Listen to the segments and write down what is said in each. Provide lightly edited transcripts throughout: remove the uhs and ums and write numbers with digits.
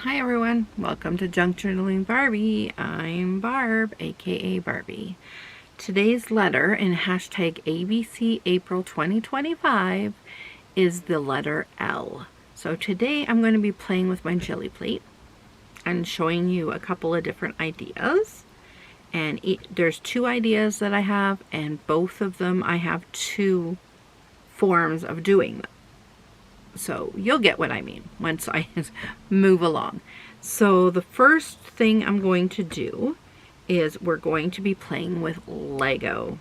Hi everyone, welcome to Junk Journaling Barbie. I'm Barb, aka Barbie. Today's letter in hashtag ABC April 2025 is the letter L. So today I'm going to be playing with my jelly plate and showing you a couple of different ideas. And there's two ideas that I have, and both of them I have two forms of doing them. So you'll get what I mean once I move along. So the first thing I'm going to do is we're going to be playing with Lego.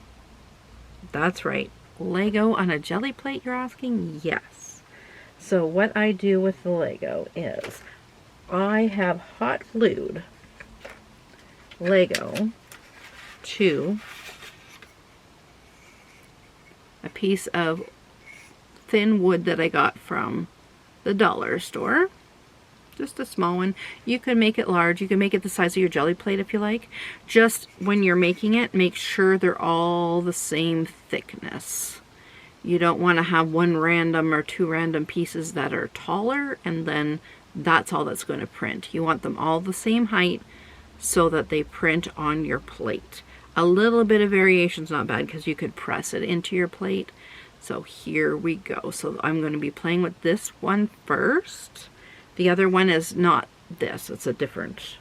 That's right, Lego on a jelly plate, you're asking? Yes. So what I do with the Lego is I have hot glued Lego to a piece of thin wood that I got from the dollar store. Just a small one. You can make it large. You can make it the size of your jelly plate if you like. Just when you're making it, make sure they're all the same thickness. You don't want to have one random or two random pieces that are taller and then that's all that's going to print. You want them all the same height so that they print on your plate. A little bit of variation is not bad because you could press it into your plate. So here we go. So I'm going to be playing with this one first. The other one is not this. It's a different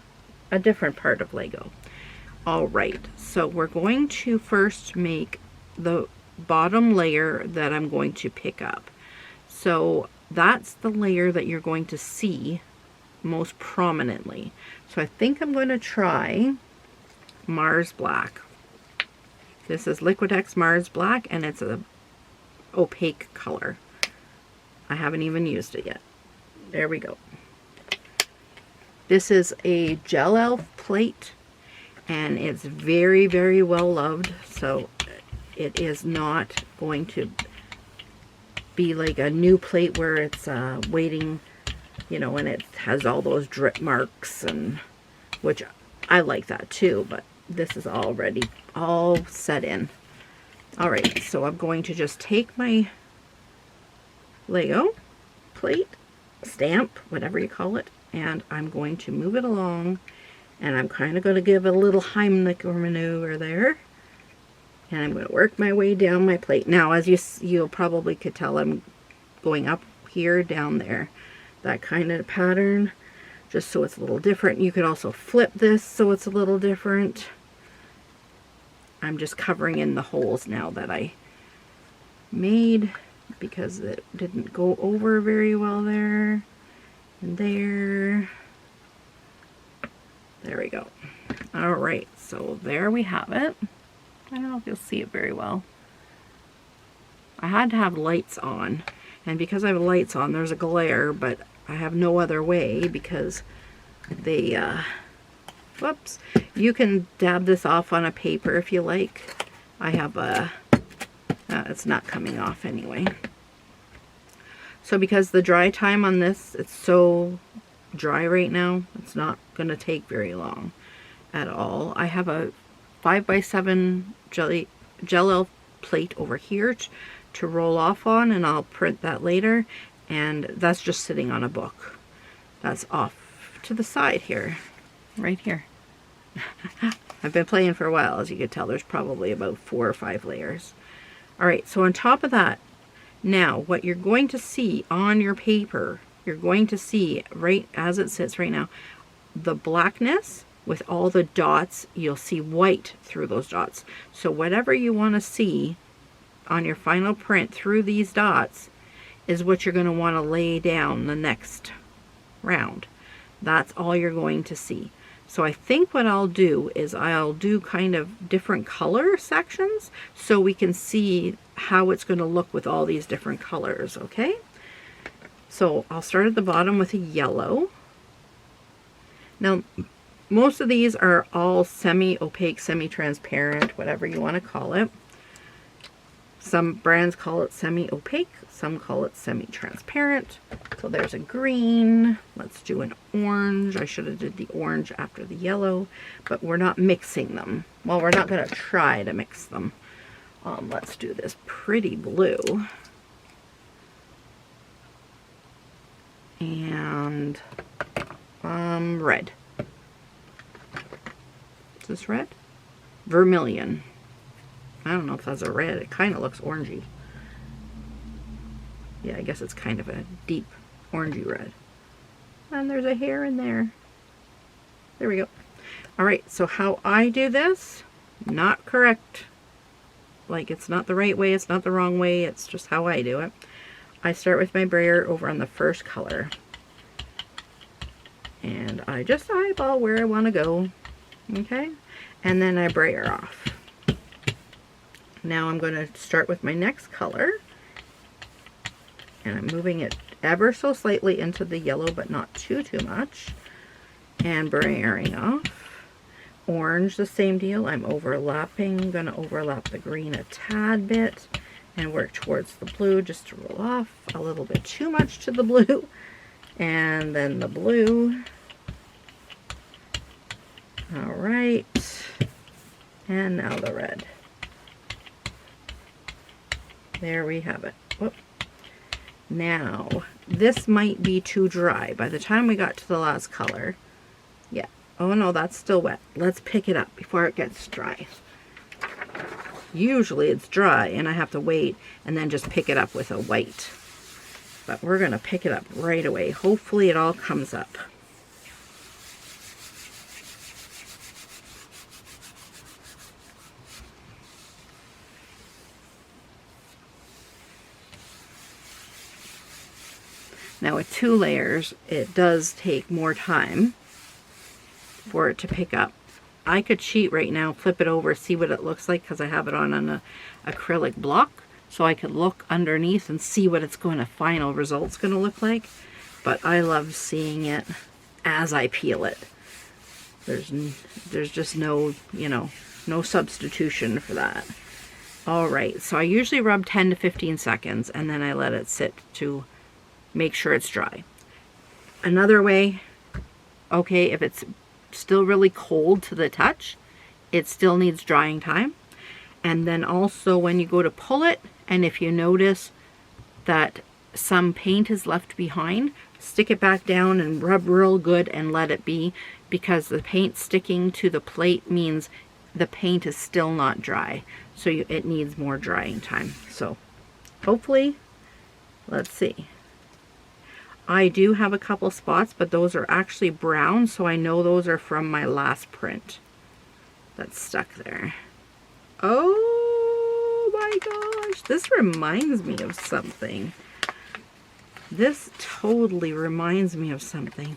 part of Lego. All right. So we're going to first make the bottom layer that I'm going to pick up. So that's the layer that you're going to see most prominently. So I think I'm going to try Mars Black. This is Liquitex Mars Black, and it's a opaque color. I haven't even used it yet. There we go. This is a Gel Elf plate and it's very, very well loved, so it is not going to be like a new plate where it's waiting, you know, and it has all those drip marks, and which I like that too, but this is already all set in. Alright, so I'm going to just take my Lego plate, stamp, whatever you call it, and I'm going to move it along, and I'm kind of going to give a little Heimlich maneuver there, and I'm going to work my way down my plate. Now, as you'll probably could tell, I'm going up here, down there, that kind of pattern, just so it's a little different. You could also flip this so it's a little different. I'm just covering in the holes now that I made because it didn't go over very well there and there. There we go. All right, so there we have it. I don't know if you'll see it very well. I had to have lights on, and because I have lights on, there's a glare, but I have no other way because they whoops. You can dab this off on a paper if you like. I have a, it's not coming off anyway. So because the dry time on this, it's so dry right now, it's not going to take very long at all. I have a 5x7 Gel Elf plate over here to roll off on, and I'll print that later. And that's just sitting on a book. That's off to the side here, right here. I've been playing for a while, as you can tell. There's probably about 4 or 5 layers. Alright, so on top of that, now what you're going to see on your paper, you're going to see right as it sits right now, the blackness with all the dots. You'll see white through those dots. So whatever you want to see on your final print through these dots is what you're going to want to lay down the next round. That's all you're going to see. So I think what I'll do is I'll do kind of different color sections so we can see how it's going to look with all these different colors, okay? So I'll start at the bottom with a yellow. Now, most of these are all semi-opaque, semi-transparent, whatever you want to call it. Some brands call it semi-opaque, some call it semi-transparent. So there's a green. Let's do an orange. I should have did the orange after the yellow, but we're not mixing them. Well, we're not going to try to mix them. Let's do this pretty blue. And red. Is this red? Vermilion. I don't know if that's a red. It kind of looks orangey. Yeah, I guess it's kind of a deep orangey red. And there's a hair in there. There we go. All right, so how I do this, not correct. Like, it's not the right way, it's not the wrong way, it's just how I do it. I start with my brayer over on the first color. And I just eyeball where I want to go. Okay? And then I brayer off. Now I'm going to start with my next color. And I'm moving it ever so slightly into the yellow, but not too much. And brayering off. Orange, the same deal. I'm overlapping. I'm going to overlap the green a tad bit and work towards the blue just to roll off a little bit too much to the blue. And then the blue. All right. And now the red. There we have it. Whoop. Now, this might be too dry. By the time we got to the last color, yeah. Oh no, that's still wet. Let's pick it up before it gets dry. Usually it's dry and I have to wait and then just pick it up with a white. But we're going to pick it up right away. Hopefully it all comes up. Now with 2 layers, it does take more time for it to pick up. I could cheat right now, flip it over, see what it looks like because I have it on an acrylic block. So I could look underneath and see what it's going to, final result's going to look like. But I love seeing it as I peel it. There's just no, no substitution for that. All right, so I usually rub 10 to 15 seconds and then I let it sit to make sure it's dry. Another way, okay, if it's still really cold to the touch, it still needs drying time. And then also when you go to pull it, and if you notice that some paint is left behind, stick it back down and rub real good and let it be, because the paint sticking to the plate means the paint is still not dry. So it needs more drying time. So hopefully, let's see. I do have a couple spots, but those are actually brown, so I know those are from my last print that's stuck there. Oh my gosh, this reminds me of something. This totally reminds me of something.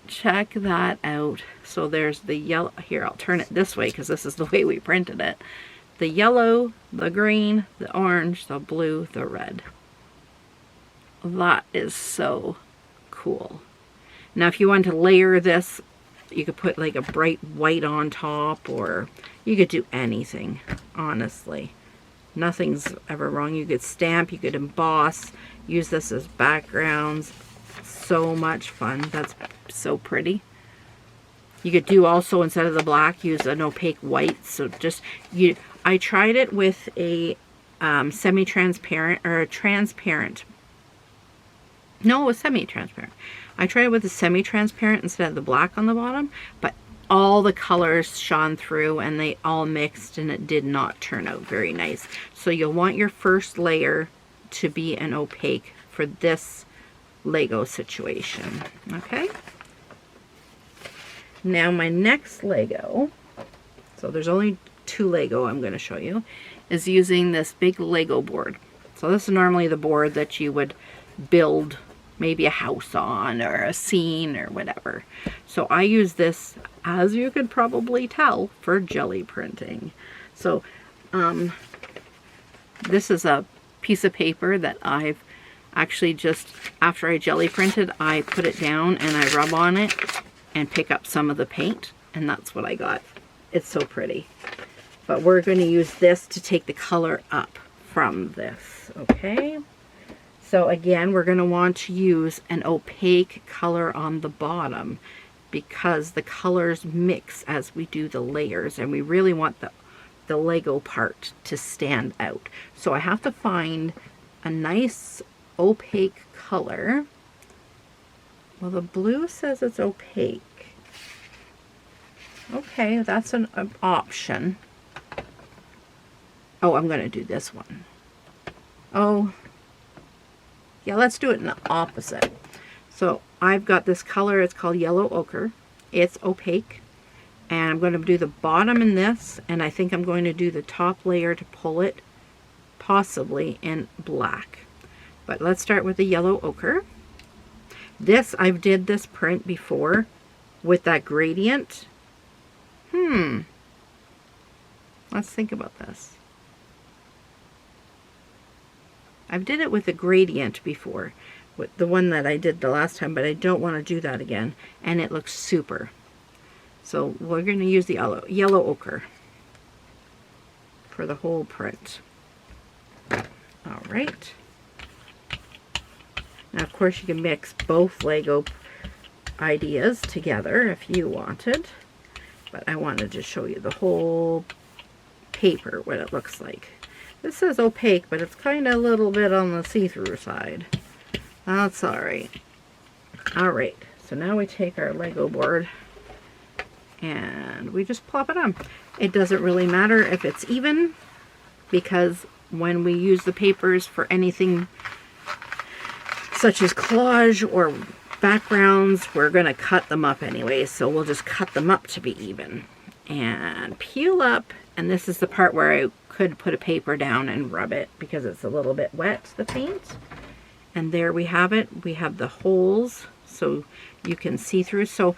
Check that out. So there's the yellow. Here, I'll turn it this way because this is the way we printed it. The yellow, the green, the orange, the blue, the red. That is so cool. Now if you want to layer this, you could put like a bright white on top, or you could do anything, honestly. Nothing's ever wrong. You could stamp, you could emboss, use this as backgrounds. So much fun. That's so pretty. You could do also, instead of the black, use an opaque white. So just, I tried it with a semi-transparent or a transparent. No, it was semi-transparent. I tried it with a semi-transparent instead of the black on the bottom, but all the colors shone through and they all mixed and it did not turn out very nice. So you'll want your first layer to be an opaque for this Lego situation. Okay? Now my next Lego, so there's only 2 Lego I'm going to show you, is using this big Lego board. So this is normally the board that you would build maybe a house on or a scene or whatever. So I use this, as you could probably tell, for jelly printing. So this is a piece of paper that I've actually just, after I jelly printed, I put it down and I rub on it and pick up some of the paint, and that's what I got. It's so pretty. But we're going to use this to take the color up from this, okay? So again, we're going to want to use an opaque color on the bottom because the colors mix as we do the layers, and we really want the Lego part to stand out. So I have to find a nice opaque color. Well, the blue says it's opaque. Okay, that's an option. Oh, I'm going to do this one. Oh, yeah, let's do it in the opposite. So I've got this color, it's called yellow ochre. It's opaque. And I'm going to do the bottom in this, and I think I'm going to do the top layer to pull it, possibly in black. But let's start with the yellow ochre. This, I've did this print before with that gradient. Let's think about this. I've did it with a gradient before, with the one that I did the last time, but I don't want to do that again, and it looks super. So we're going to use the yellow ochre for the whole print. All right. Now, of course, you can mix both Lego ideas together if you wanted, but I wanted to show you the whole paper, what it looks like. This says opaque, but it's kind of a little bit on the see-through side. That's all right. All right, so now we take our Lego board and we just plop it on. It doesn't really matter if it's even, because when we use the papers for anything such as collage or backgrounds, we're going to cut them up anyway, so we'll just cut them up to be even. And peel up, and this is the part where I could put a paper down and rub it because it's a little bit wet, the paint. And there we have it. We have the holes so you can see through. So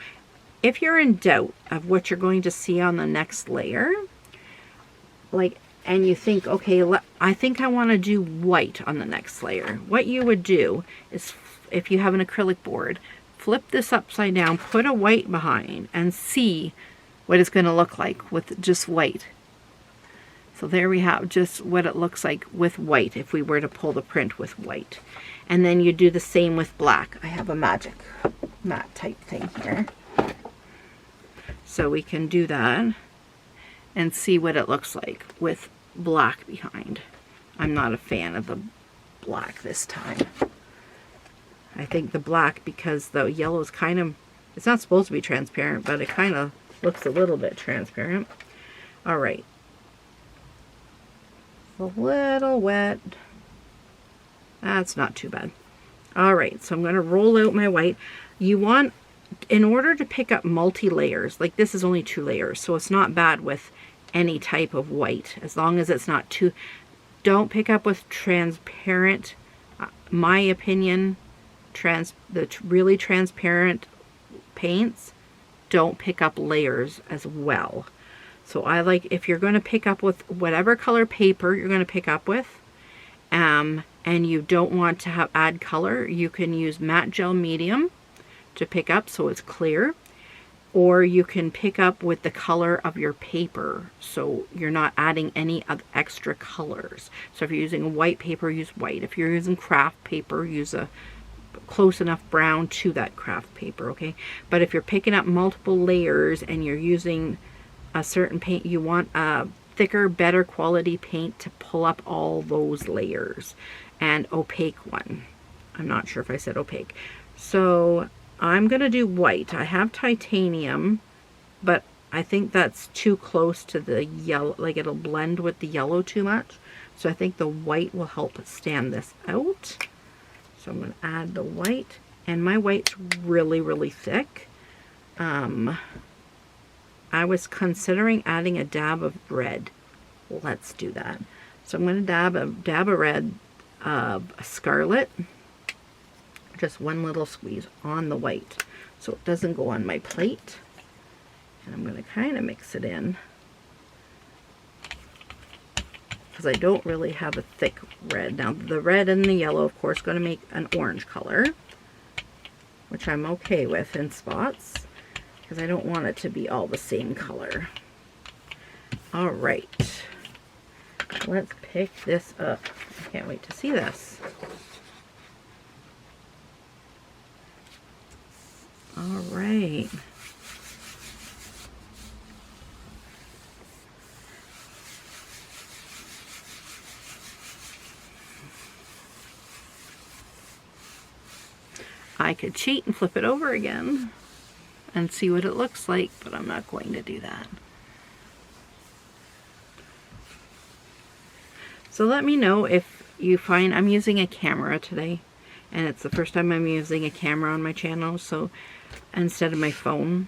if you're in doubt of what you're going to see on the next layer, and you think, okay, I think I want to do white on the next layer, what you would do is, if you have an acrylic board, flip this upside down, put a white behind, and see what it's going to look like with just white. So there we have just what it looks like with white if we were to pull the print with white. And then you do the same with black. I have a magic mat type thing here. So we can do that and see what it looks like with black behind. I'm not a fan of the black this time. I think the black, because the yellow is kind of, it's not supposed to be transparent, but it kind of looks a little bit transparent. All right. A little wet. That's not too bad. All right, so I'm going to roll out my white. You want, in order to pick up multi-layers, like this is only 2 layers, so it's not bad with any type of white, as long as it's not too, don't pick up with transparent, my opinion, the really transparent paints don't pick up layers as well. So I like, if you're going to pick up with whatever color paper you're going to pick up with, and you don't want to add color, you can use matte gel medium to pick up so it's clear, or you can pick up with the color of your paper so you're not adding any extra colors. So if you're using white paper, use white. If you're using craft paper, use a close enough brown to that craft paper, okay? But if you're picking up multiple layers and you're using a certain paint, you want a thicker, better quality paint to pull up all those layers. And opaque one. I'm not sure if I said opaque. So I'm going to do white. I have titanium, but I think that's too close to the yellow, like it'll blend with the yellow too much. So I think the white will help stand this out. So I'm going to add the white, and my white's really, really thick. I was considering adding a dab of red. Let's do that. So I'm going to dab a red of scarlet, just one little squeeze on the white so it doesn't go on my plate. And I'm going to kind of mix it in because I don't really have a thick red. Now the red and the yellow, of course, going to make an orange color, which I'm okay with in spots because I don't want it to be all the same color. All right, let's pick this up. I can't wait to see this. All right. I could cheat and flip it over again and see what it looks like, but I'm not going to do that. So let me know if you find I'm using a camera today, and it's the first time I'm using a camera on my channel, so instead of my phone.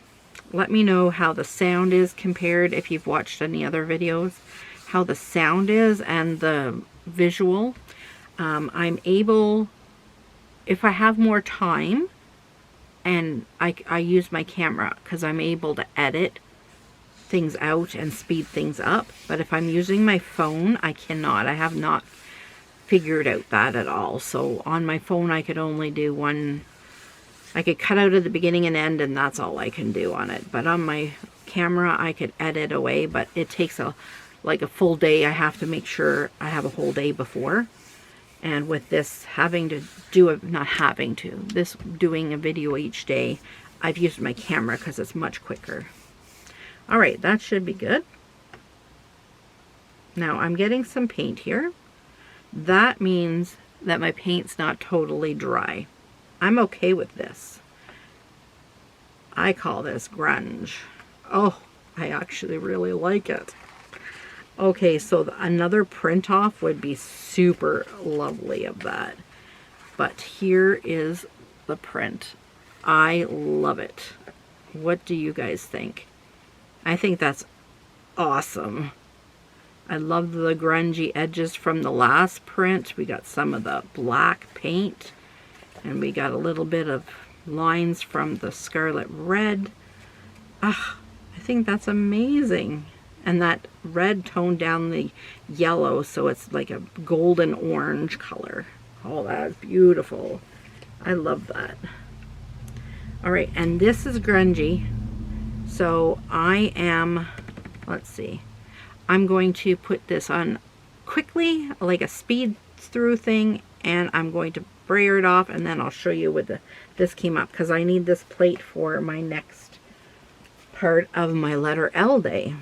Let me know how the sound is compared, if you've watched any other videos, how the sound is and the visual. I'm able, if I have more time, and I use my camera because I'm able to edit things out and speed things up. But if I'm using my phone, I cannot. I have not figured out that at all. So on my phone, I could only do one. I could cut out at the beginning and end, and that's all I can do on it. But on my camera, I could edit away, but it takes like a full day. I have to make sure I have a whole day before. And with this having to do it, not having to, this doing a video each day, I've used my camera because it's much quicker. All right, that should be good. Now I'm getting some paint here. That means that my paint's not totally dry. I'm okay with this. I call this grunge. Oh, I actually really like it. Okay, so another print off would be super lovely of that. But here is the print. I love it. What do you guys think? I think that's awesome. I love the grungy edges from the last print. We got some of the black paint, and we got a little bit of lines from the scarlet red. Ah, I think that's amazing. And that red toned down the yellow, so it's like a golden orange color. Oh, that's beautiful. I love that. All right, and this is grungy. So I am, let's see, I'm going to put this on quickly, like a speed through thing, and I'm going to brayer it off, and then I'll show you what this came up, because I need this plate for my next part of my letter L day.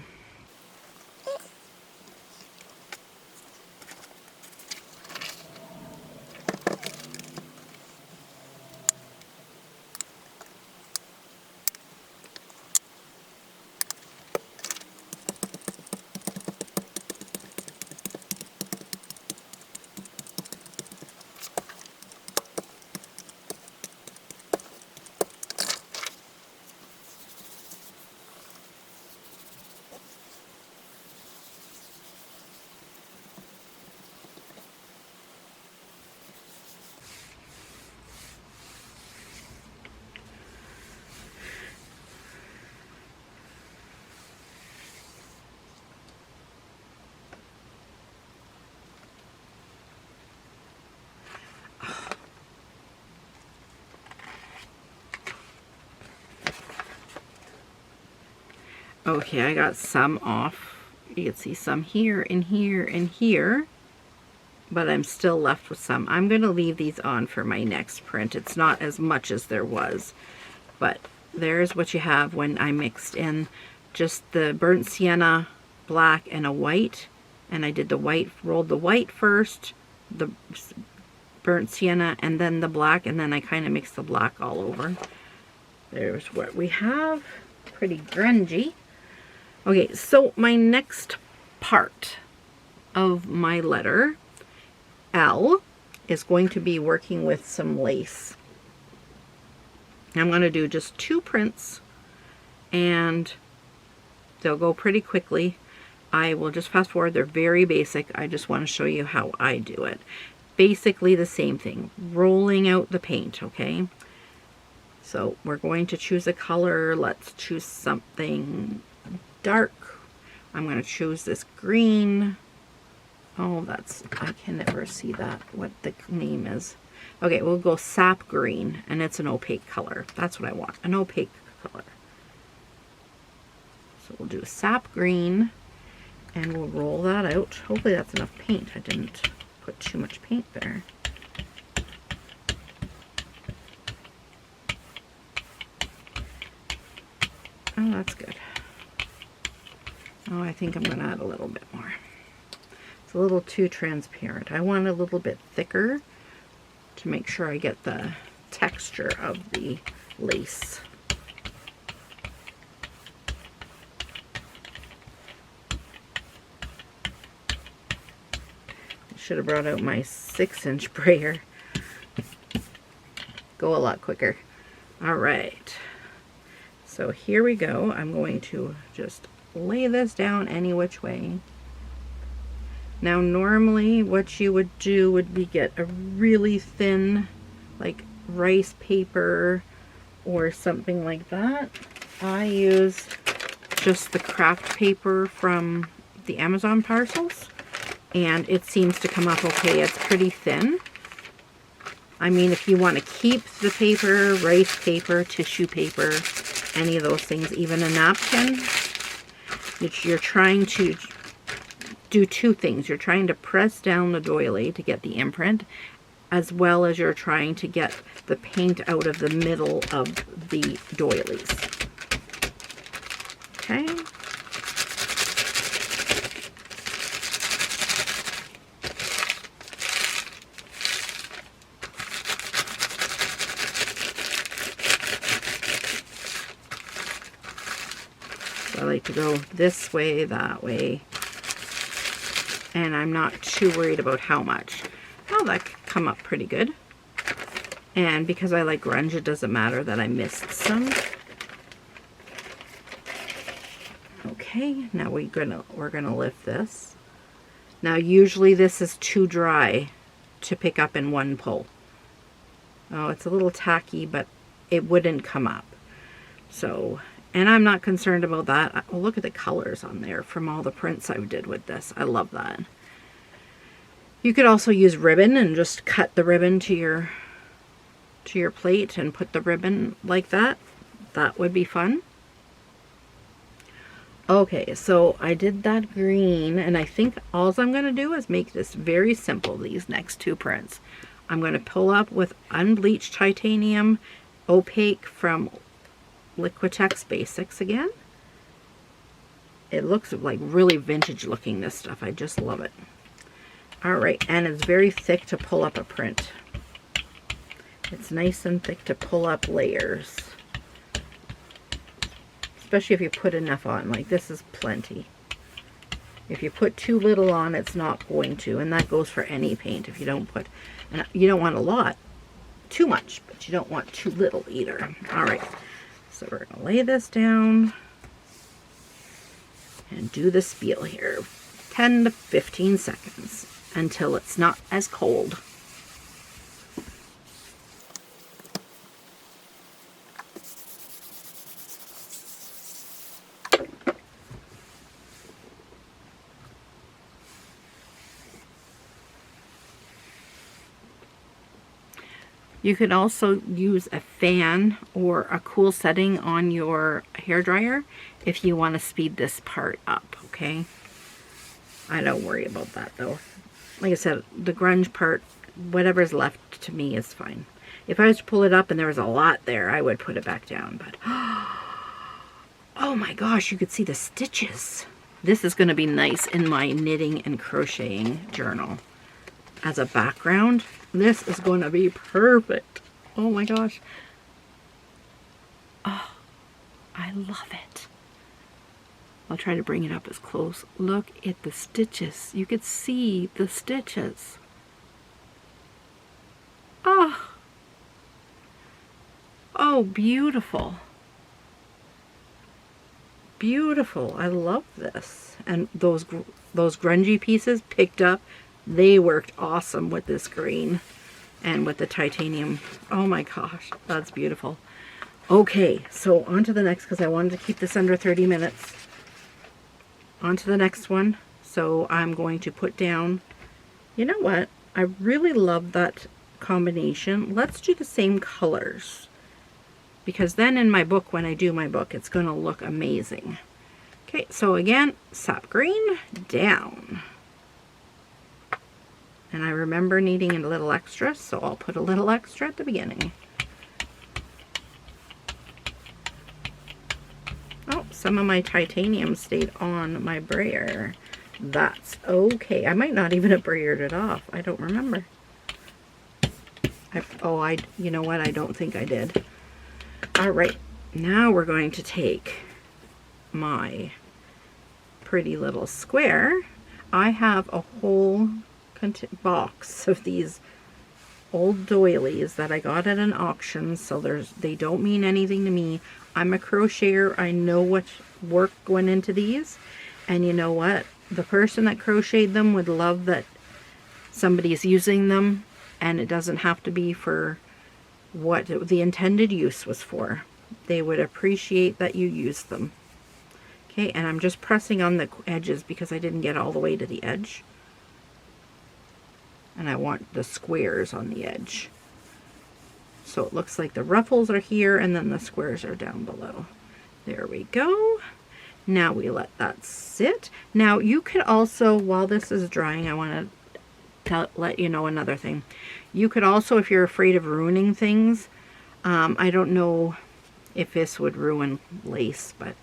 Okay, I got some off. You can see some here and here and here, but I'm still left with some. I'm going to leave these on for my next print. It's not as much as there was, but there's what you have when I mixed in just the burnt sienna, black, and a white. And I did the white, rolled the white first, the burnt sienna, and then the black, and then I kind of mixed the black all over. There's what we have. Pretty grungy. Okay, so my next part of my letter L is going to be working with some lace. I'm going to do just 2 prints, and they'll go pretty quickly. I will just fast forward. They're very basic. I just want to show you how I do it. Basically the same thing, rolling out the paint, okay? So we're going to choose a color. Let's choose something dark. I'm going to choose this green. Oh, that's, I can never see that, what the name is. Okay, we'll go sap green, and it's an opaque color. That's what I want, an opaque color. So we'll do sap green, and we'll roll that out. Hopefully that's enough paint. I didn't put too much paint there. Oh, that's good. Oh, I think I'm going to add a little bit more. It's a little too transparent. I want a little bit thicker to make sure I get the texture of the lace. Should have brought out my 6-inch brayer. Go a lot quicker. All right. So here we go. I'm going to just lay this down any which way. Now normally what you would do would be get a really thin, like rice paper or something like that. I use just the craft paper from the Amazon parcels, and it seems to come up okay. It's pretty thin. I mean, if you want to keep the paper, rice paper, tissue paper, any of those things, even a napkin, you're trying to do two things. You're trying to press down the doily to get the imprint, as well as you're trying to get the paint out of the middle of the doilies. Okay. I like to go this way, that way, and I'm not too worried about how much. Oh, that could come up pretty good. And because I like grunge, it doesn't matter that I missed some. Okay, now we're gonna lift this. Now usually this is too dry to pick up in one pull. Oh, it's a little tacky, but it wouldn't come up. So, and I'm not concerned about that. Oh, look at the colors on there from all the prints I did with this. I love that. You could also use ribbon and just cut the ribbon to your plate and put the ribbon like that. That would be fun. Okay, so I did that green, and I think all I'm going to do is make this very simple, these next two prints. I'm going to pull up with unbleached titanium opaque from Liquitex Basics again. It looks like really vintage looking, this stuff. I just love it. Alright, and it's very thick to pull up a print. It's nice and thick to pull up layers. Especially if you put enough on. Like this is plenty. If you put too little on, it's not going to. And that goes for any paint. If you don't put, and you don't want a lot, too much, but you don't want too little either. Alright. So we're going to lay this down and do the spiel here. 10 to 15 seconds until it's not as cold. You could also use a fan or a cool setting on your hairdryer if you want to speed this part up, okay? I don't worry about that though. Like I said, the grunge part, whatever's left to me is fine. If I was to pull it up and there was a lot there, I would put it back down, but oh my gosh, you could see the stitches. This is going to be nice in my knitting and crocheting journal as a background. This is going to be perfect. Oh my gosh. Oh, I love it. I'll try to bring it up as close. Look at the stitches. You could see the stitches. Oh. Oh, beautiful. Beautiful. I love this. And those grungy pieces picked up. They worked awesome with this green and with the titanium. Oh my gosh, that's beautiful. Okay, so on to the next, because I wanted to keep this under 30 minutes. On to the next one. So I'm going to put down, you know what? I really love that combination. Let's do the same colors, because then in my book, when I do my book, it's going to look amazing. Okay, so again, sap green down. And I remember needing a little extra, so I'll put a little extra at the beginning. Oh, some of my titanium stayed on my brayer. That's okay. I might not even have brayered it off. I don't remember. You know what? I don't think I did. All right, now we're going to take my pretty little square. I have a whole box of these old doilies that I got at an auction, so they don't mean anything to me. I'm a crocheter. I know what work went into these, and you know what? The person that crocheted them would love that somebody is using them, and it doesn't have to be for what the intended use was for. They would appreciate that you use them. Okay, and I'm just pressing on the edges because I didn't get all the way to the edge. And I want the squares on the edge. So it looks like the ruffles are here and then the squares are down below. There we go. Now we let that sit. Now you could also, while this is drying, I want to let you know another thing. You could also, if you're afraid of ruining things, I don't know if this would ruin lace, but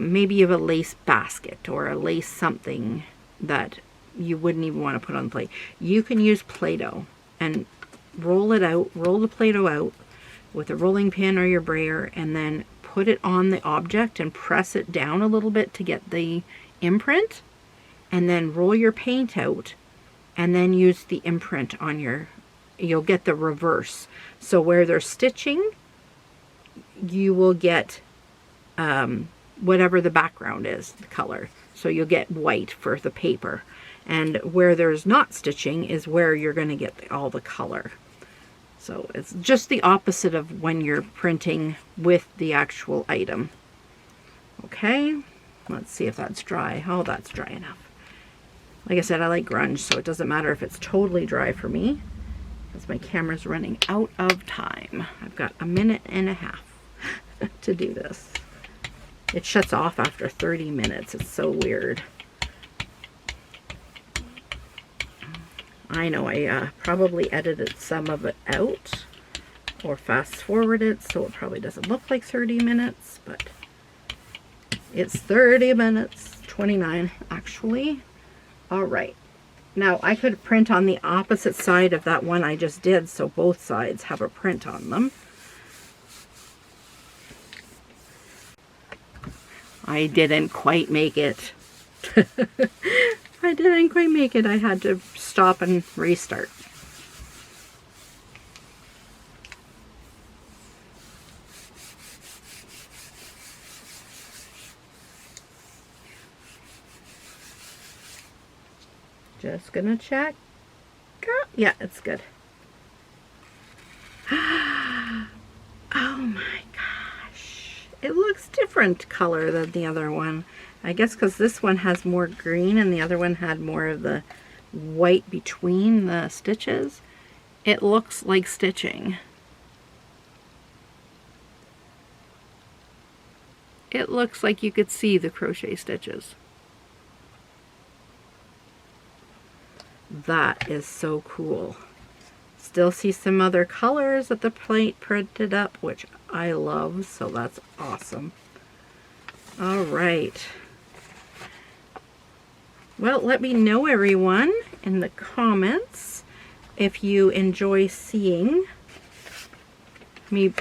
maybe you have a lace basket or a lace something that you wouldn't even want to put on the plate. You can use Play-Doh and roll it out, roll the Play-Doh out with a rolling pin or your brayer, and then put it on the object and press it down a little bit to get the imprint, and then roll your paint out and then use the imprint on your, you'll get the reverse. So where there's stitching, you will get whatever the background is, the color. So you'll get white for the paper. And where there's not stitching is where you're going to get all the color. So it's just the opposite of when you're printing with the actual item. Okay, let's see if that's dry. Oh, that's dry enough. Like I said, I like grunge, so it doesn't matter if it's totally dry for me, because my camera's running out of time. I've got a minute and a half to do this. It shuts off after 30 minutes. It's so weird. I know I probably edited some of it out or fast forwarded, so it probably doesn't look like 30 minutes, but it's 30 minutes, 29 actually. All right, now I could print on the opposite side of that one I just did, so both sides have a print on them. I didn't quite make it. I didn't quite make it. I had to stop and restart. Just gonna check. Yeah, it's good. Oh my gosh. It looks different color than the other one. I guess because this one has more green and the other one had more of the white between the stitches. It looks like stitching. It looks like you could see the crochet stitches. That is so cool. Still see some other colors that the plate printed up, which I love, so that's awesome. All right. Well, let me know, everyone, in the comments if you enjoy seeing me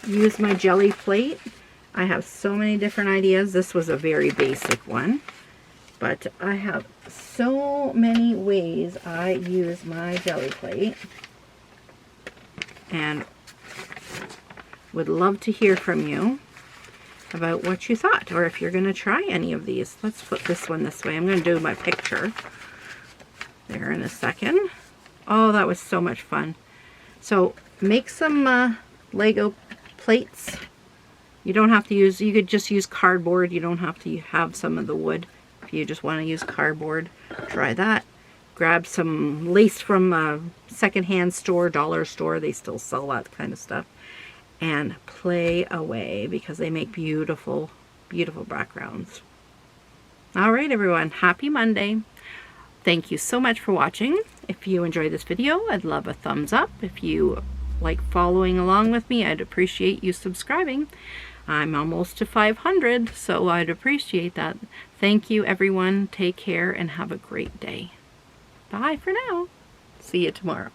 use my jelly plate. I have so many different ideas. This was a very basic one, but I have so many ways I use my jelly plate, and would love to hear from you about what you thought, or if you're going to try any of these. Let's flip this one this way. I'm going to do my picture there in a second. Oh, that was so much fun. So make some Lego plates. You don't have to use, you could just use cardboard. You don't have to have some of the wood. If you just want to use cardboard, try that. Grab some lace from a secondhand store, dollar store. They still sell that kind of stuff. And play away, because they make beautiful, beautiful backgrounds. All right, everyone. Happy Monday. Thank you so much for watching. If you enjoyed this video, I'd love a thumbs up. If you like following along with me, I'd appreciate you subscribing. I'm almost to 500, so I'd appreciate that. Thank you, everyone. Take care and have a great day. Bye for now. See you tomorrow.